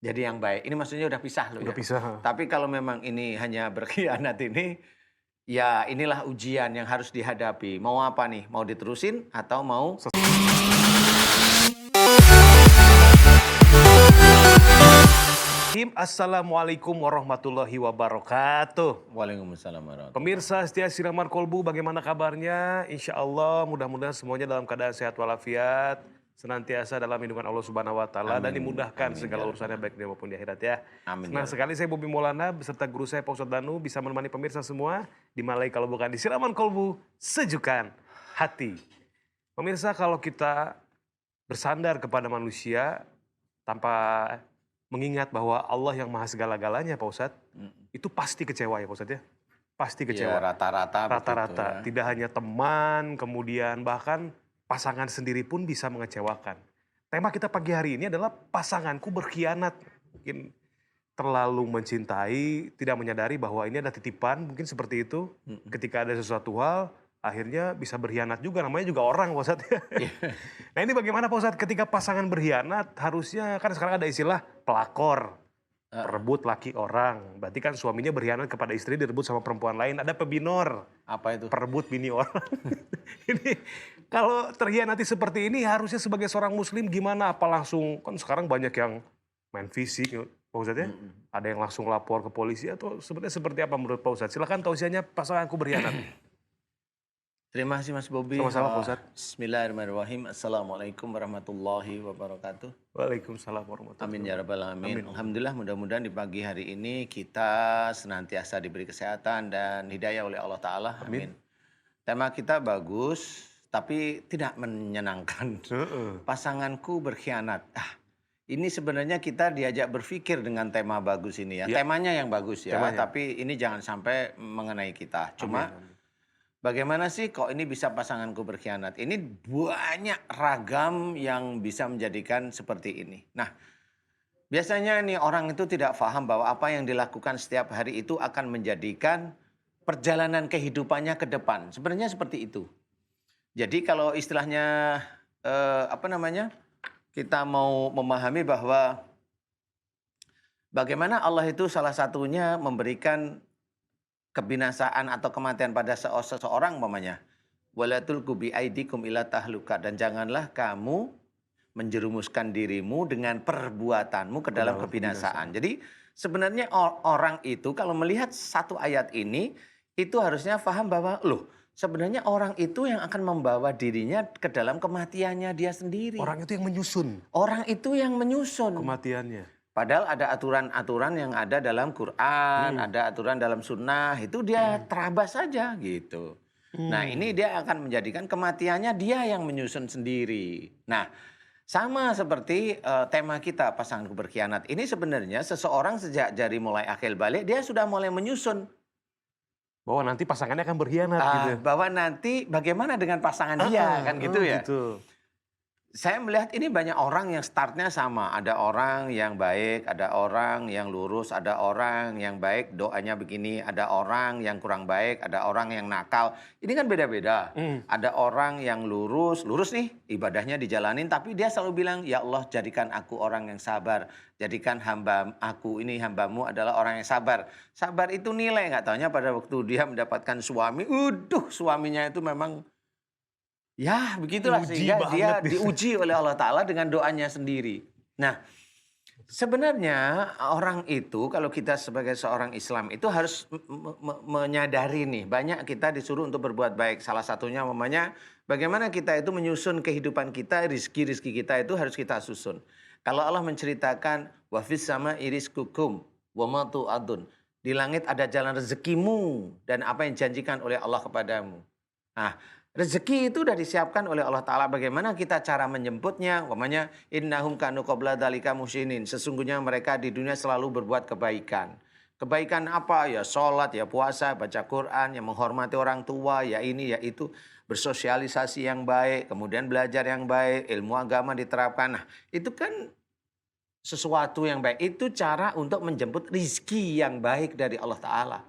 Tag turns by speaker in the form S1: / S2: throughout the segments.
S1: jadi yang baik. Ini maksudnya udah pisah loh
S2: Udah
S1: ya.
S2: pisah.
S1: Tapi kalau memang ini hanya berkhianat ini, ya inilah ujian yang harus dihadapi. Mau apa nih? Mau diterusin atau mau
S2: Assalamualaikum warahmatullahi wabarakatuh.
S1: Waalaikumsalam warahmatullahi
S2: Pemirsa setia Siramar Kolbu, bagaimana kabarnya? Insya Allah mudah-mudahan semuanya dalam keadaan sehat walafiat, senantiasa dalam lindungan Allah Subhanahu Wa Taala dan
S1: Amin.
S2: dimudahkan
S1: Amin,
S2: segala
S1: ya
S2: urusannya
S1: Rabbal
S2: baik di maupun di akhirat ya.
S1: Amin
S2: Senang
S1: ya Rabbal.
S2: sekali saya Bobi Maulana beserta guru saya Pak Ustadz Danu bisa menemani pemirsa semua di Malai kalau bukan di Siraman Kolbu, sejukan hati. Pemirsa, kalau kita bersandar kepada manusia tanpa mengingat bahwa Allah yang maha segala-galanya Pak Ustadz, itu pasti kecewa ya Pak Ustadz ya. Pasti
S1: Ya
S2: kecewa.
S1: rata-rata begitu
S2: Rata-rata.
S1: ya.
S2: Tidak hanya teman, kemudian bahkan pasangan sendiri pun bisa mengecewakan. Tema kita pagi hari ini adalah pasanganku berkhianat. Mungkin terlalu mencintai, tidak menyadari bahwa ini ada titipan, mungkin seperti itu. Ketika ada sesuatu hal, akhirnya bisa berkhianat juga, namanya juga orang Pak Ustadz. Nah ini bagaimana Pak Ustadz ketika pasangan berkhianat, harusnya kan sekarang ada istilah pelakor, perebut laki orang. Berarti kan suaminya berkhianat kepada istri, direbut sama perempuan lain. Ada pebinor,
S1: Apa itu?
S2: perebut bini orang. Ini kalau terkhianati seperti ini harusnya sebagai seorang muslim gimana? Apa langsung, kan sekarang banyak yang main fisik Pak Ustadz ya. Ada yang langsung lapor ke polisi atau sebenarnya seperti apa menurut Pak Ustadz? Silakan tausiahnya pasanganku berkhianat.
S1: Terima kasih Mas Bobi.
S2: Sama-sama Pak Ustadz.
S1: Bismillahirrahmanirrahim. Assalamualaikum warahmatullahi wabarakatuh.
S2: Waalaikumsalam warahmatullahi
S1: Amin ya rabbal alamin.
S2: Amin.
S1: Alhamdulillah, mudah-mudahan di pagi hari ini kita senantiasa diberi kesehatan dan hidayah oleh Allah Ta'ala. Amin. Tema kita bagus, tapi tidak menyenangkan. Pasanganku berkhianat. Ini sebenarnya kita diajak berpikir dengan tema bagus ini ya. Temanya yang bagus ya, tapi ini jangan sampai mengenai kita. Cuma bagaimana sih kok ini bisa pasanganku berkhianat? Ini banyak ragam yang bisa menjadikan seperti ini. Nah, biasanya nih orang itu tidak paham bahwa apa yang dilakukan setiap hari itu akan menjadikan perjalanan kehidupannya ke depan. Sebenarnya seperti itu. Jadi kalau istilahnya kita mau memahami bahwa bagaimana Allah itu salah satunya memberikan kebinasaan atau kematian pada seseorang umpamanya. Wala tulqu biaidikum ila tahluka, dan janganlah kamu menjerumuskan dirimu dengan perbuatanmu ke dalam kebinasaan. Jadi sebenarnya orang itu kalau melihat satu ayat ini itu harusnya paham bahwa loh, sebenarnya orang itu yang akan membawa dirinya ke dalam kematiannya dia sendiri.
S2: Orang itu yang menyusun.
S1: Orang itu yang menyusun
S2: Kematiannya.
S1: Padahal ada aturan-aturan yang ada dalam Quran, ada aturan dalam sunnah, itu dia terabas saja gitu. Nah ini dia akan menjadikan kematiannya dia yang menyusun sendiri. Nah sama seperti tema kita pasanganku berkhianat. Ini sebenarnya seseorang sejak dari mulai akil balik dia sudah mulai menyusun.
S2: Bahwa nanti pasangannya akan berkhianat gitu.
S1: Bahwa nanti bagaimana dengan pasangan dia kan gitu ya.
S2: Gitu.
S1: Saya melihat ini banyak orang yang startnya sama. Ada orang yang baik, ada orang yang lurus, ada orang yang baik doanya begini, ada orang yang kurang baik, ada orang yang nakal. Ini kan beda-beda. Ada orang yang lurus nih ibadahnya dijalanin, tapi dia selalu bilang, ya Allah jadikan aku orang yang sabar. Jadikan aku ini hambamu adalah orang yang sabar. Sabar itu nilai, nggak taunya pada waktu dia mendapatkan suami, suaminya itu memang ya begitulah, sehingga dia diuji oleh Allah Ta'ala dengan doanya sendiri. Nah sebenarnya orang itu kalau kita sebagai seorang Islam itu harus menyadari nih, banyak kita disuruh untuk berbuat baik. Salah satunya namanya bagaimana kita itu menyusun kehidupan kita, rizki kita itu harus kita susun. Kalau Allah menceritakan wafis sama iriskukum wamatu adun, di langit ada jalan rezekimu dan apa yang dijanjikan oleh Allah kepadamu. Nah rezeki itu sudah disiapkan oleh Allah Ta'ala. Bagaimana kita cara menjemputnya? Umpamanya, innahum kanu qabla dzalika muhsinin. Sesungguhnya mereka di dunia selalu berbuat kebaikan. Kebaikan apa? Ya sholat, ya puasa, baca Quran, ya menghormati orang tua, ya ini, ya itu. Bersosialisasi yang baik, kemudian belajar yang baik, ilmu agama diterapkan. Nah, itu kan sesuatu yang baik. Itu cara untuk menjemput rizki yang baik dari Allah Ta'ala.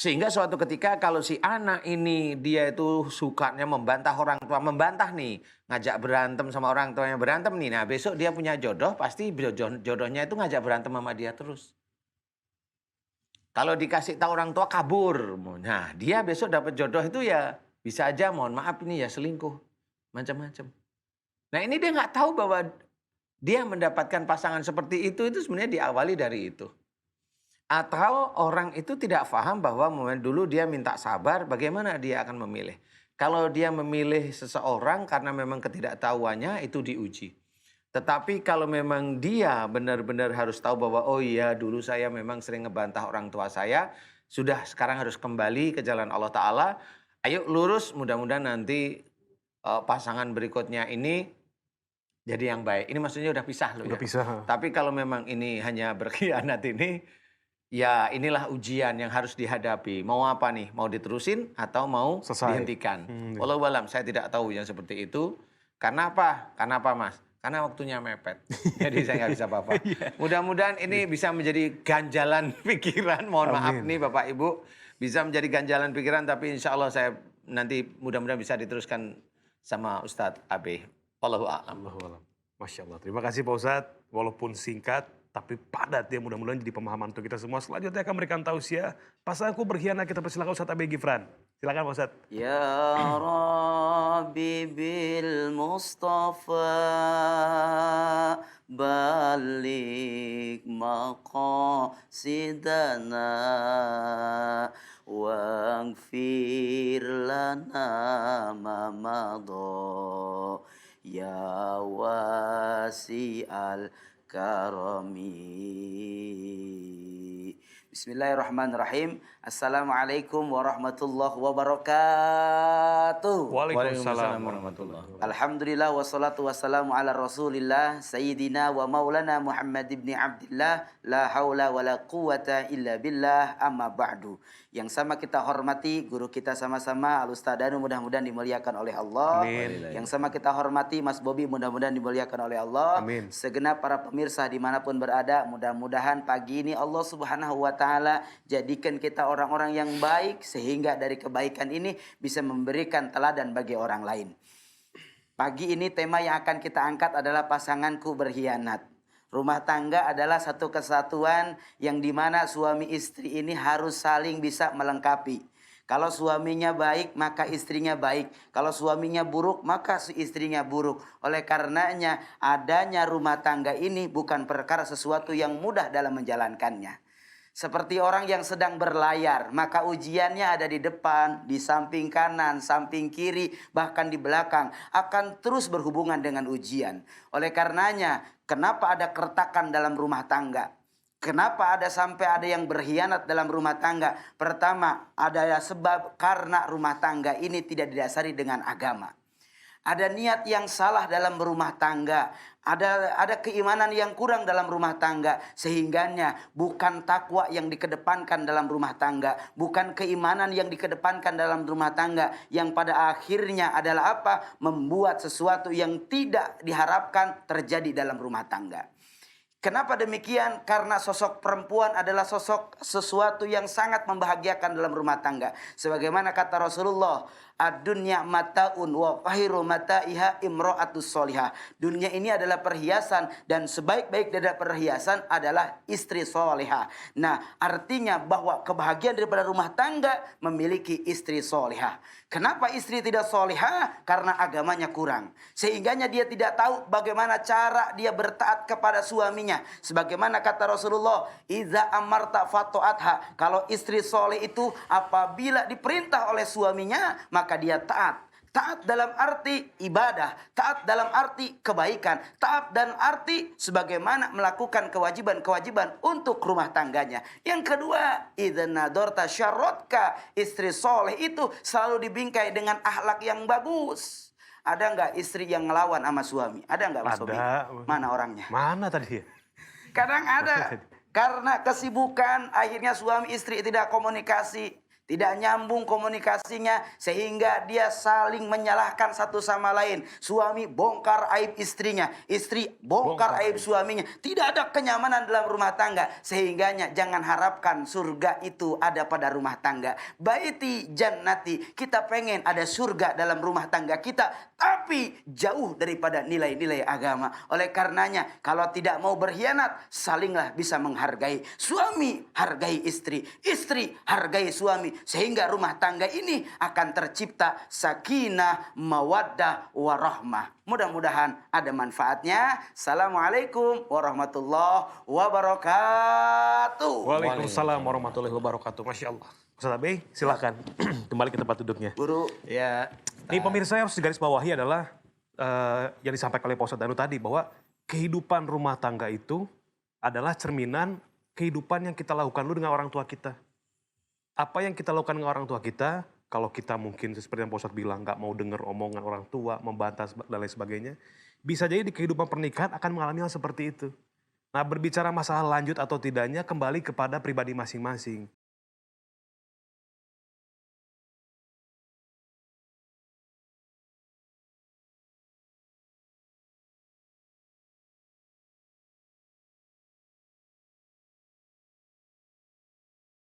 S1: Sehingga suatu ketika kalau si anak ini dia itu sukanya membantah orang tua, membantah nih, ngajak berantem sama orang tuanya berantem nih. Nah besok dia punya jodoh, pasti jodohnya itu ngajak berantem sama dia terus. Kalau dikasih tahu orang tua kabur, nah dia besok dapat jodoh itu ya bisa aja mohon maaf ini ya selingkuh, macam-macam. Nah ini dia nggak tahu bahwa dia mendapatkan pasangan seperti itu sebenarnya diawali dari itu. Atau orang itu tidak paham bahwa dulu dia minta sabar, bagaimana dia akan memilih. Kalau dia memilih seseorang karena memang ketidaktahuannya itu diuji. Tetapi kalau memang dia benar-benar harus tahu bahwa oh iya dulu saya memang sering ngebantah orang tua saya, sudah sekarang harus kembali ke jalan Allah Ta'ala. Ayo lurus, mudah-mudahan nanti pasangan berikutnya ini jadi yang baik. Ini maksudnya udah pisah loh
S2: Udah
S1: ya.
S2: pisah.
S1: Tapi kalau memang ini hanya berkhianat ini, ya inilah ujian yang harus dihadapi. Mau apa nih? Mau diterusin atau mau
S2: Selesai.
S1: dihentikan? Walau alam, saya tidak tahu yang seperti itu. Karena apa? Karena apa Mas? Karena waktunya mepet. Jadi saya nggak bisa apa-apa. Mudah-mudahan ini bisa menjadi ganjalan pikiran. Mohon maaf
S2: Amin.
S1: nih Bapak Ibu. Bisa menjadi ganjalan pikiran tapi insya Allah saya nanti mudah-mudahan bisa diteruskan sama Ustadz Abe. Wallahu a'lam.
S2: Allahualam. Masya Allah. Terima kasih Pak Ustadz. Walaupun singkat, tapi padat ya. Mudah-mudahan jadi pemahaman untuk kita semua. Selanjutnya akan memberikan tausiah. Pasanganku berkhianat, kita persilakan Ustadz Abe Gifran. Silakan Pak Ustadz.
S3: Ya Rabbi bil Mustafa balik maqasidana waghfir lana ma madha ya wasi'al karami. Bismillahirrahmanirrahim. Assalamualaikum warahmatullahi wabarakatuh.
S2: Waalaikumsalam
S1: warahmatullahi wabarakatuh.
S3: Alhamdulillah wassalatu wassalamu ala rasulillah Sayyidina wa maulana Muhammad ibn Abdillah. La hawla wa la quwata illa billah amma ba'du. Yang sama kita hormati guru kita sama-sama Al-Ustadz Danu, mudah-mudahan dimuliakan oleh Allah.
S2: Amin.
S3: Yang sama kita hormati Mas Bobi, mudah-mudahan dimuliakan oleh Allah.
S2: Amin.
S3: Segenap para pemirsa dimanapun berada, mudah-mudahan pagi ini Allah Subhanahu wa Ta'ala jadikan kita orang-orang yang baik, sehingga dari kebaikan ini bisa memberikan teladan bagi orang lain. Pagi ini tema yang akan kita angkat adalah pasanganku berkhianat. Rumah tangga adalah satu kesatuan yang dimana suami istri ini harus saling bisa melengkapi. Kalau suaminya baik, maka istrinya baik. Kalau suaminya buruk, maka si istrinya buruk. Oleh karenanya, adanya rumah tangga ini bukan perkara sesuatu yang mudah dalam menjalankannya. Seperti orang yang sedang berlayar, maka ujiannya ada di depan, di samping kanan, samping kiri, bahkan di belakang. Akan terus berhubungan dengan ujian. Oleh karenanya, kenapa ada keretakan dalam rumah tangga? Kenapa sampai ada yang berkhianat dalam rumah tangga? Pertama, ada sebab karena rumah tangga ini tidak didasari dengan agama. Ada niat yang salah dalam rumah tangga. Ada keimanan yang kurang dalam rumah tangga. Sehingganya bukan takwa yang dikedepankan dalam rumah tangga. Bukan keimanan yang dikedepankan dalam rumah tangga. Yang pada akhirnya adalah apa? Membuat sesuatu yang tidak diharapkan terjadi dalam rumah tangga. Kenapa demikian? Karena sosok perempuan adalah sosok sesuatu yang sangat membahagiakan dalam rumah tangga. Sebagaimana kata Rasulullah, ad-dunya mataun wa khairu mataiha imra'atus solihah. Dunia ini adalah perhiasan dan sebaik-baik dari perhiasan adalah istri solihah. Nah, artinya bahwa kebahagiaan daripada rumah tangga memiliki istri solihah. Kenapa istri tidak solihah? Karena agamanya kurang. Sehingganya dia tidak tahu bagaimana cara dia bertaat kepada suaminya. Sebagaimana kata Rasulullah, iza amarta fato'atha. Kalau istri soleh itu apabila diperintah oleh suaminya, maka dia taat. Taat dalam arti ibadah, taat dalam arti kebaikan, taat dalam arti sebagaimana melakukan kewajiban-kewajiban untuk rumah tangganya. Yang kedua, idzan nadorta syarrotka, istri soleh itu selalu dibingkai dengan akhlak yang bagus. Ada nggak istri yang ngelawan sama suami? Ada nggak Mas Bobi?
S2: Ada.
S3: Mana orangnya?
S2: Mana tadi ya?
S3: Kadang ada. Karena kesibukan akhirnya suami istri tidak komunikasi. tidak nyambung komunikasinya sehingga dia saling menyalahkan satu sama lain. Suami bongkar aib istrinya, istri bongkar aib suaminya. Tidak ada kenyamanan dalam rumah tangga, sehingganya jangan harapkan surga itu ada pada rumah tangga. Baiti jannati, kita pengen ada surga dalam rumah tangga kita, tapi jauh daripada nilai-nilai agama. Oleh karenanya, kalau tidak mau berkhianat, salinglah bisa menghargai. Suami hargai istri, istri hargai suami, sehingga rumah tangga ini akan tercipta sakinah, mawaddah, warahmah. Mudah-mudahan ada manfaatnya. Assalamualaikum warahmatullahi wabarakatuh.
S2: Waalaikumsalam warahmatullahi wabarakatuh. Masya Allah. Ustaz Abe, silakan kembali ke tempat duduknya.
S3: Guru,
S1: Ya,
S2: Ini pemirsa yang harus digarisbawahi adalah yang disampaikan oleh Pak Ustadz Danu tadi, bahwa kehidupan rumah tangga itu adalah cerminan kehidupan yang kita lakukan dulu dengan orang tua kita. Apa yang kita lakukan dengan orang tua kita, kalau kita mungkin seperti yang Pak Ustadz bilang, nggak mau dengar omongan orang tua, membantah dan lain sebagainya, bisa jadi di kehidupan pernikahan akan mengalami hal seperti itu. Nah, berbicara masalah lanjut atau tidaknya kembali kepada pribadi masing-masing.